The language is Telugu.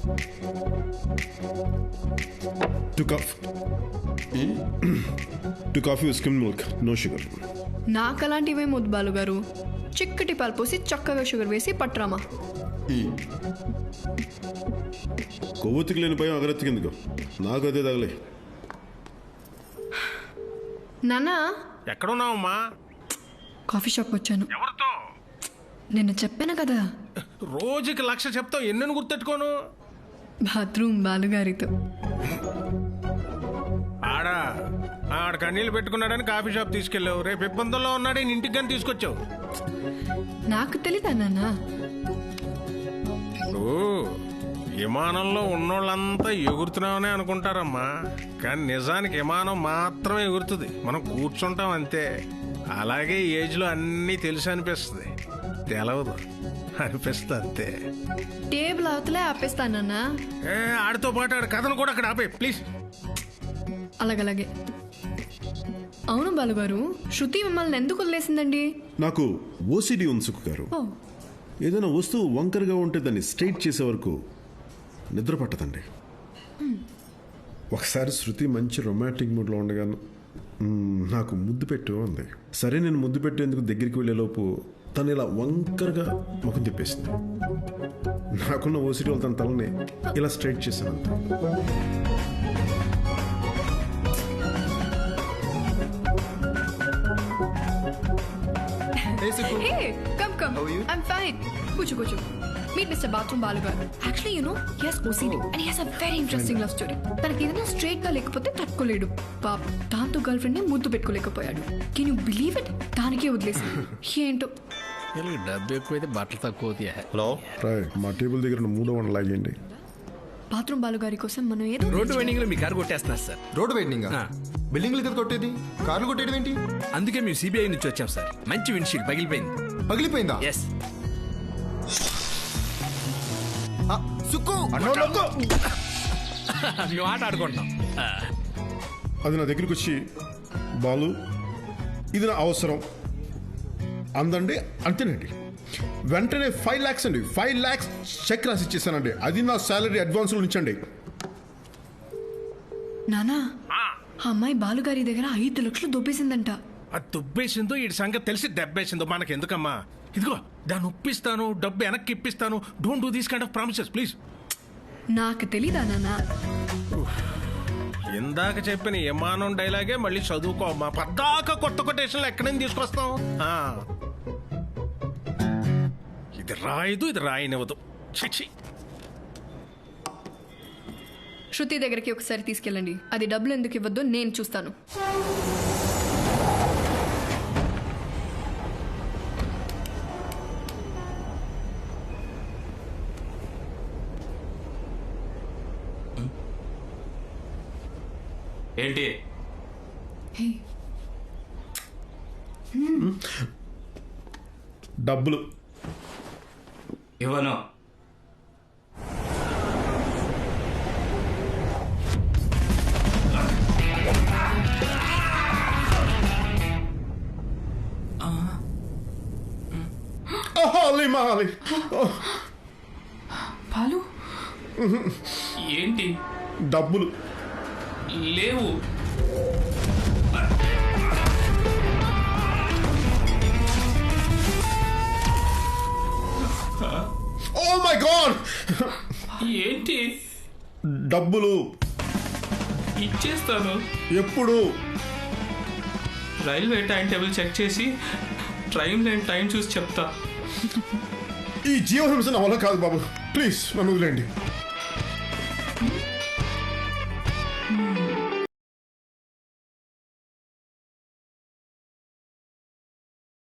2 coffee with skim milk, no sugar. నాకు అలాంటివే ముద్దు బాలుగారు. చిక్కటి పాలు పోసి చక్కగా షుగర్ వేసి పట్టరామా. కొవ్వొత్తికి లేని భయం అగరత్తికి ఎందుకు? నాకు అదే తగలే. నాన్నా ఎక్కడున్నావమ్మా? కాఫీ షాప్ వచ్చాను. ఎవరితో? నిన్న చెప్పాను కదా, రోజుకి 1,00,000 చెప్తావు, ఎన్నెన్ని గుర్తెట్టుకోను? బాత్రూమ్ బాలుగారితో. ఆడ కన్నీళ్ళు పెట్టుకున్నాడని కాఫీ షాప్ తీసుకెళ్ళావు. రేపు ఇబ్బందుల్లో ఉన్నాడని ఇంటికి కానీ తీసుకొచ్చావు. నాకు తెలీదా నాన్న? విమానంలో ఉన్నోళ్ళంతా ఎగురుతున్నామని అనుకుంటారమ్మా, కానీ నిజానికి విమానం మాత్రమే ఎగురుతుంది, మనం కూర్చుంటాం అంతే. అలాగే ఈ ఏజ్లో అన్నీ తెలుసు అనిపిస్తుంది, తెలవదు అనిపిస్తుంది అంతే. టేబుల్ అవతలే ఆపేస్తానన్నా. ఆడితో పాటు ఆడ కథను కూడా అక్కడ ఆపే ప్లీజ్. అలాగలాగే. అవును బాలుగారు, శృతి మిమ్మల్ని ఎందుకు వదిలేసిందండి? నాకు ఓసిడి ఉంది సుఖ గారు. ఏదైనా వస్తువు వంకరగా ఉంటే దాన్ని స్ట్రైట్ చేసే వరకు నిద్ర పట్టదండి. ఒకసారి శృతి మంచి రొమాంటిక్ మూడ్లో ఉండగాను నాకు ముద్దు పెట్టు అంది. సరే నేను ముద్దు పెట్టేందుకు దగ్గరికి వెళ్ళేలోపు తను ఇలా వంకరగా ముఖం తిప్పేసింది. నాకున్న ఓసిడి వాళ్ళు తన తలని ఇలా స్ట్రైట్ చేశాను. Hey, come. How are you? I'm fine. Kuchu. Meet Mr. Bathroom Balugar. Actually, you know, he has OCD and he has a very interesting love story. తనకి ఏదైనా స్ట్రైట్ గా లేకపోతే తట్టుకోలేడు. పాప దాంతో గర్ల్ ఫ్రెండ్ ని ముద్దు పెట్టుకోలేకపోయాడు. Can you believe it? దానికే వదిలేసి ఏంటో. డబ్బు ఎక్కువైతే బట్టలు తక్కువ అవుతాయి. హలో మా టేబుల్ దగ్గర 3వ వంట లాగేయండి. బాత్రూమ్ బాలుగారి కోసం మనం ఏదో రోడ్డు వెండింగ్ లో మీ కారు కొట్టేస్తున్నారు సార్. Road vending? బిల్డింగ్లు కదా కొట్టేది, కార్లు కొట్టేది ఏంటి? అందుకే మేము సిబిఐ నుంచి వచ్చాం సార్. మంచి విండ్షీల్డ్ పగిలిపోయిందా? ఎస్. మేము ఆట ఆడుకుంటున్నాం. అది నా దగ్గరికి వచ్చి బాలు ఇది నా అవసరం అందండి, అంతేనండి. వెంటనే 5 lakhs అండి, 5 lakhs చెక్ రాసి ఇచ్చేసానండి. అది నా శాలరీ అడ్వాన్స్లో ఉంచండి. నానా, ఆ అమ్మాయి బాలుగారి దగ్గర 5 లక్షలు దొబ్బేసిందంట. అది దుబ్బేసిందో ఈ సంగతి తెలిసి దెబ్బేసిందో మనకెందుకమ్మా? ఇదిగో దాన్ని ఒప్పిస్తాను, డబ్బు వెనక్కి ఇప్పిస్తాను. Don't do these kind of promises please. నాకు తెలీదా నాన్న? ఇందాక చెప్పిన విమానం డైలాగే మళ్ళీ చదువుకోమ్మా. పద్దాక కొత్త కొటేషన్లు ఎక్కడైనా తీసుకొస్తాం. ఇది రాయదు, ఇది రాయనివ్వదు. శృతి దగ్గరికి ఒకసారి తీసుకెళ్ళండి. అది డబ్బులు ఎందుకు ఇవ్వద్దో నేను చూస్తాను. ఏంటి డబ్బులు ఇవ్వను. బాలు ఏంటి? డబ్బులు లేవు. Oh my God! ఏంటి? డబ్బులు ఇచ్చేస్తాను. ఎప్పుడు? రైల్వే టైం టేబుల్ చెక్ చేసి ట్రైన్ లైన్ టైం చూసి చెప్తా. ఈ జీవహింస నా వల్ల కాదు బాబు, ప్లీజ్ నన్ను వదిలేండి.